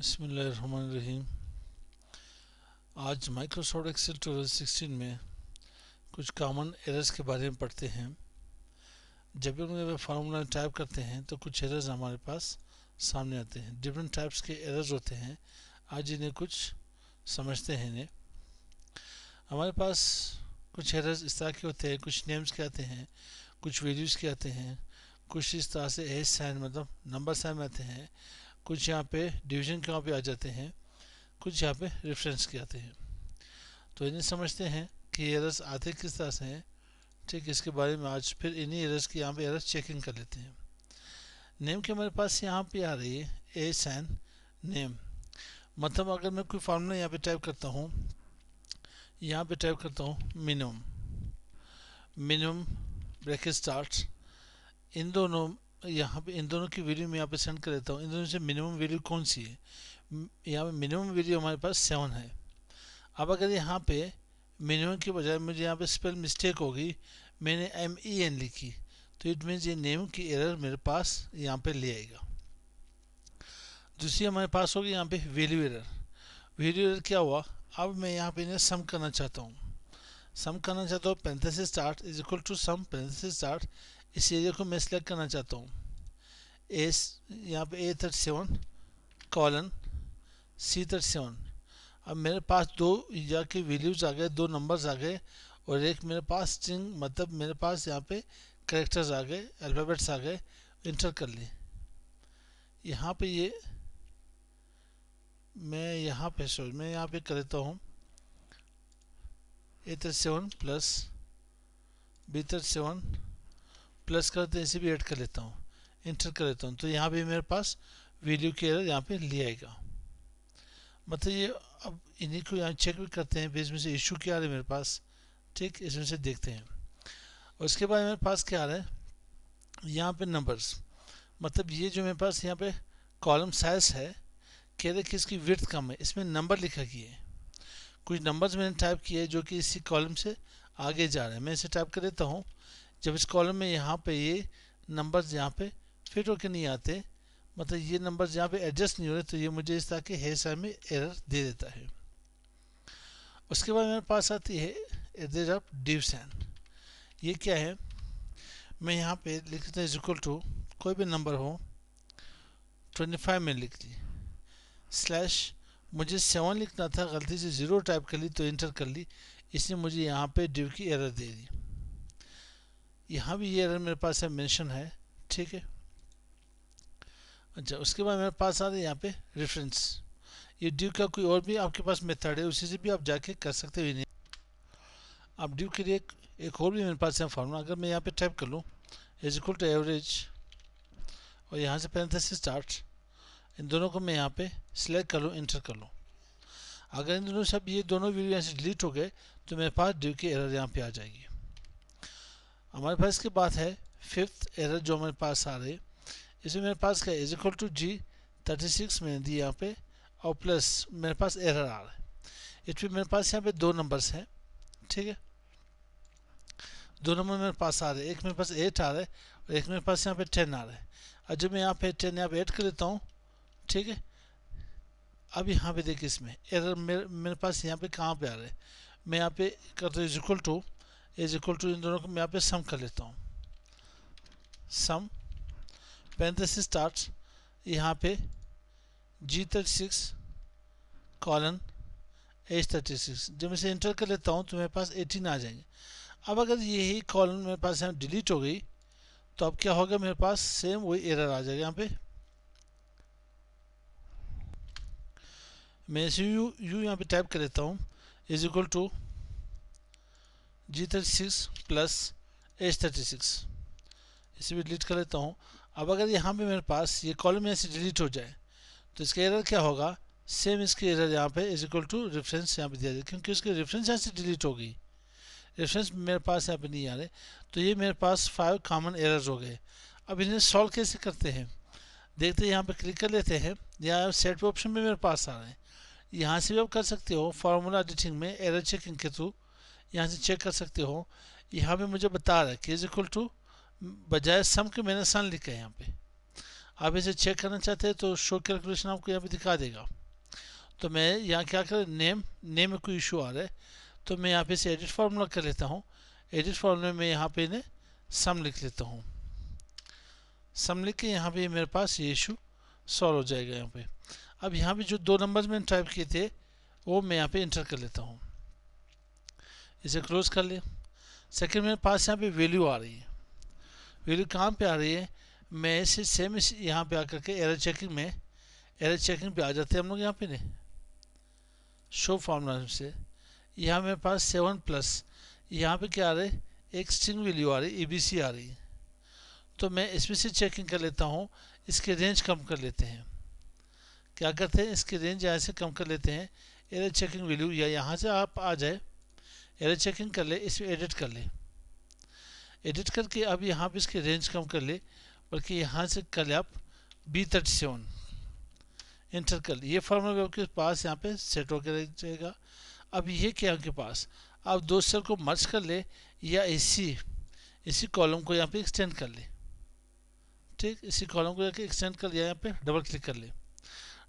बिस्मिल्लाहिर्रहमानिर्रहीम। आज Microsoft Excel 2016 में कुछ कॉमन एरर्स के बारे में पढ़ते हैं। जब भी हम फार्मूला टाइप करते हैं तो कुछ एरर्स हमारे पास सामने आते हैं। डिफरेंट टाइप्स के एरर्स होते हैं। आज इन्हें कुछ समझते हैं। इन्हें हमारे पास कुछ एरर्स इस तरह के होते हैं, कुछ नेम्स के आते हैं, कुछ वैल्यूज़ के आते हैं, कुछ इस तरह से एज साइन मतलब नंबर साइन में आते हैं, कुछ यहाँ पे डिवीजन के वहाँ पे आ जाते हैं, कुछ यहाँ पे रेफरेंस के आते हैं। तो इन्हें समझते हैं कि एरर्स आते किस तरह से हैं। ठीक, इसके बारे में आज फिर इन्हीं एरर्स की यहाँ पे एरर्स चेकिंग कर लेते हैं। नेम के हमारे पास यहाँ पे आ रही है ए साइन नेम, मतलब अगर मैं कोई फार्मूला यहाँ पे टाइप करता हूँ, यहाँ पे टाइप करता हूँ मिनिमम मिनिमम ब्रैकेट स्टार्ट, इन दोनों यहाँ पे इन दोनों की वैल्यू मैं यहाँ पे सेंड कर देता हूँ। इन दोनों से मिनिमम वैल्यू कौन सी है? यहाँ पे मिनिमम वैल्यू हमारे पास 7 है। अब अगर यहाँ पे मिनिमम की बजाय मुझे यहाँ पे स्पेल मिस्टेक होगी, मैंने MEN लिखी, तो इट मीन्स ये नेम की एरर मेरे पास यहाँ पे ले आएगा। दूसरी हमारे पास होगी यहाँ पे वैल्यू एरर। वैल्यू एरर क्या हुआ? अब मैं यहाँ पे इन्हें सम करना चाहता हूँ। Parenthesis start is equal to sum parenthesis start. इस एरिया को मैं सिलेक्ट करना चाहता हूँ। एस यहाँ पे A37 कॉलन C37। अब मेरे पास दो जाके वैल्यूज आ गए, दो नंबर्स आ गए, और एक मेरे पास स्ट्रिंग मतलब मेरे पास यहाँ पे कैरेक्टर्स आ गए, अल्फ़ाबेट्स आ गए। इंटर कर लिए। यहाँ पे ये मैं यहाँ पे कर देता हूँ A37 प्लस B37 प्लस करते हैं, इसे भी ऐड कर लेता हूँ, इंटर कर लेता हूँ। तो यहाँ पे मेरे पास वैल्यू की एरर यहाँ पे ले आएगा। मतलब ये अब इन्हीं को यहाँ चेक भी करते हैं इसमें से इशू क्या आ रहा है मेरे पास। ठीक, इसमें से देखते हैं। और उसके बाद मेरे पास क्या आ रहा है, यहाँ पे नंबर्स, मतलब ये जो मेरे पास यहाँ पे कॉलम साइज है, कह रहे कि इसकी विड्थ कम है, इसमें नंबर लिखा किए है। कुछ नंबर्स मैंने टाइप किए जो कि इसी कॉलम से आगे जा रहे हैं। मैं इसे टाइप कर देता हूँ। जब इस कॉलम में यहाँ पे ये नंबर्स यहाँ पे फिट होकर नहीं आते, मतलब ये नंबर्स यहाँ पे एडजस्ट नहीं हो रहे, तो ये मुझे इस तरह के हेयर में एरर दे देता है। उसके बाद मेरे पास आती है एरर ऑफ डिवीजन। ये क्या है? मैं यहाँ पे लिखता हूँ इज इक्वल टू कोई भी नंबर हो, 25 में लिख ली, स्लैश मुझे 7 लिखना था, गलती से 0 टाइप कर ली तो इंटर कर ली, इसने मुझे यहाँ पे डिव की एरर दे दी। यहाँ भी ये एरर मेरे पास है, मेंशन है। ठीक है। अच्छा, उसके बाद मेरे पास आ रहा है यहाँ पे रेफरेंस। ये डिव का कोई और भी आपके पास मेथड है, उसी से भी आप जाके कर सकते हो। अब डिव के लिए एक और भी मेरे पास है फार्मूला। अगर मैं यहाँ पे टाइप कर लूँ इज इक्वल टू एवरेज, और यहाँ से पैरेंथेसिस स्टार्ट, इन दोनों को मैं यहाँ पे सिलेक्ट कर लूँ, इंटर कर लूँ। अगर इन दोनों सब ये दोनों वैल्यू यहाँ से डिलीट हो गए तो मेरे पास डिव की एरर यहाँ पे आ जाएगी। हमारे पास इसके बाद है फिफ्थ एरर जो हमारे पास आ रही है। इसमें मेरे पास क्या इज इक्वल टू G36 मैंने दी यहाँ पे, और प्लस मेरे पास एरर आ रहा है। इसमें मेरे पास यहाँ पे दो नंबर्स हैं। ठीक है, दो नंबर मेरे पास आ रहे हैं, एक मेरे पास 8 आ रहा है और एक मेरे पास यहाँ पे 10 आ रहा है। और जब मैं यहाँ पे 10 यहाँ पे ऐड कर लेता हूँ, ठीक है, अब यहाँ पे देखिए इसमें एरर मेरे पास यहाँ पे कहाँ पे आ रहा है। मैं यहाँ पे करता हूँ इज इक्वल टू इन दोनों को मैं यहाँ पे सम कर लेता हूँ। सम पैरेंथेसिस स्टार्ट, यहाँ पे G36 कॉलन H36, जब मैं इसे इंटर कर लेता हूँ तो मेरे पास 18 आ जाएंगे। अब अगर यही कॉलन मेरे पास यहाँ डिलीट हो गई तो अब क्या होगा, मेरे पास सेम वही एरर आ जाएगा। यहाँ पे मैं इसे यू यहाँ पे टाइप कर देता हूँ is equal to G36 plus H36, इसे भी डिलीट कर लेता हूँ। अब अगर यहाँ पे मेरे पास ये कॉलम यहाँ से डिलीट हो जाए तो इसका एरर क्या होगा, सेम इसकी एरर यहाँ पे इज इक्वल टू रेफरेंस यहाँ पे दिया जाए, क्योंकि उसकी रेफरेंस यहाँ से डिलीट हो गई, रेफरेंस मेरे पास यहाँ पे नहीं आ रहे। तो ये मेरे पास 5 कॉमन एरर्स हो गए। अब इन्हें सॉल्व कैसे करते हैं देखते हैं। यहाँ पे क्लिक कर लेते हैं, यहाँ सेट पे ऑप्शन में मेरे पास आ रहे हैं। यहाँ से भी आप कर सकते हो फार्मूला एडिटिंग में एरर चेकिंग के थ्रू, यहाँ से चेक कर सकते हो। यहाँ पे मुझे बता रहा है कि इज इक्वल टू बजाय सम के मैंने सन लिखा है यहाँ पे। आप इसे चेक करना चाहते हैं तो शो कैलकुलेशन आपको यहाँ पे दिखा देगा। तो मैं यहाँ क्या कर, नेम में कोई इशू आ रहा है तो मैं यहाँ पे इसे एडिट फार्मूला कर लेता हूँ। एडिट फार्मूला में यहाँ पे इन्हें सम लिख लेता हूँ। सम लिख के यहाँ पे मेरे पास ये इशू सॉल्व हो जाएगा यहाँ पे। अब यहाँ पे जो 2 नंबर्स मैंने टाइप किए थे वो मैं यहाँ पे इंटर कर लेता हूँ। इसे क्लोज कर ले। सेकंड मेरे पास यहाँ पे वैल्यू आ रही है। वैल्यू कहाँ पे आ रही है, मैं इसे सेम यहाँ पे आकर के एरर चेकिंग में, एरर चेकिंग पे आ जाते हैं हम लोग यहाँ पे नहीं, शो फार्मूला से यहाँ मेरे पास 7 प्लस यहाँ पे क्या आ रहा है, एक स्ट्रिंग वैल्यू आ रही है, ABC आ रही है। तो मैं इसमें से चेकिंग कर लेता हूँ, इसके रेंज कम कर लेते हैं। क्या करते हैं, इसकी रेंज यहाँ से कम कर लेते हैं। एरर चेकिंग वैल्यू या यहाँ से आप आ जाए, एरर चेकिंग कर ले, इसमें एडिट कर ले। एडिट करके अब यहाँ पे इसकी रेंज कम कर ले, बल्कि यहाँ से कर ले आप B37 इंटर कर ले। ये फार्मूला आपके पास यहाँ पे सेट होकर रह जाएगा। अब ये क्या आपके पास, आप 2 सेल को मर्ज कर ले या इसी कॉलम को यहाँ पे एक्सटेंड कर ले। ठीक, इसी कॉलम को जाके एक्सटेंड कर लिया, यहाँ पे डबल क्लिक कर ले।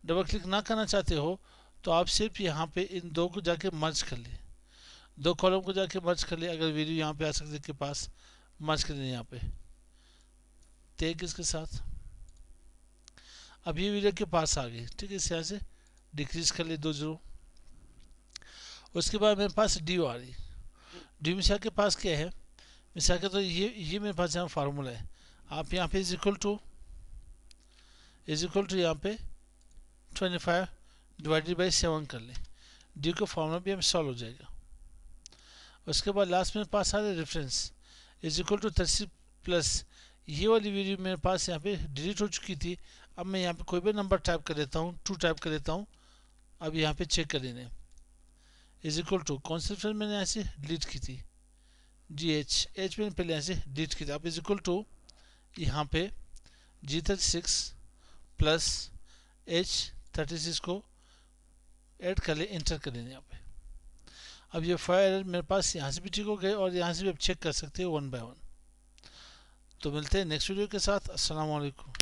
डबल क्लिक ना करना चाहते हो तो आप सिर्फ यहाँ पे इन 2 को जाके मर्ज कर ले, 2 कॉलम को जाके मर्ज कर ले। अगर वीडियो यहाँ पे आ सकते के पास मर्ज कर दें यहाँ पे टैग इसके साथ। अब ये वीडियो के पास आ गई। ठीक है, इस यहाँ से डिक्रीज कर ले 2 जीरो। उसके बाद मेरे पास डी आ रही। डी मिसा के पास क्या है, मिसा के तो ये मेरे पास यहाँ फार्मूला है। आप यहाँ पे इज इक्वल टू यहाँ पे 25 डिवाइडेड बाई 7 कर लें। डी का फार्मूला भी हमें सॉल्व हो जाएगा। उसके बाद लास्ट मेरे पास आ रहा है reference is equal to 30 plus. ये वाली वीडियो मेरे पास यहाँ पे डिलीट हो चुकी थी। अब मैं यहाँ पे कोई भी नंबर टाइप कर देता हूँ, 2 टाइप कर देता हूँ। अब यहाँ पे चेक कर लेने इज इक्वल टू कॉन्सेप्ट मैंने यहाँ से डिलीट की थी, एच मैंने पहले यहाँ से डिलीट की थी। अब इज इक्वल टू यहाँ पे G36 प्लस H36 को ऐड कर ले, इंटर कर लेने यहाँ पे। अब ये फायर मेरे पास यहाँ से भी ठीक हो गए और यहाँ से भी आप चेक कर सकते हो 1 बाय 1। तो मिलते हैं नेक्स्ट वीडियो के साथ। अस्सलाम वालेकुम।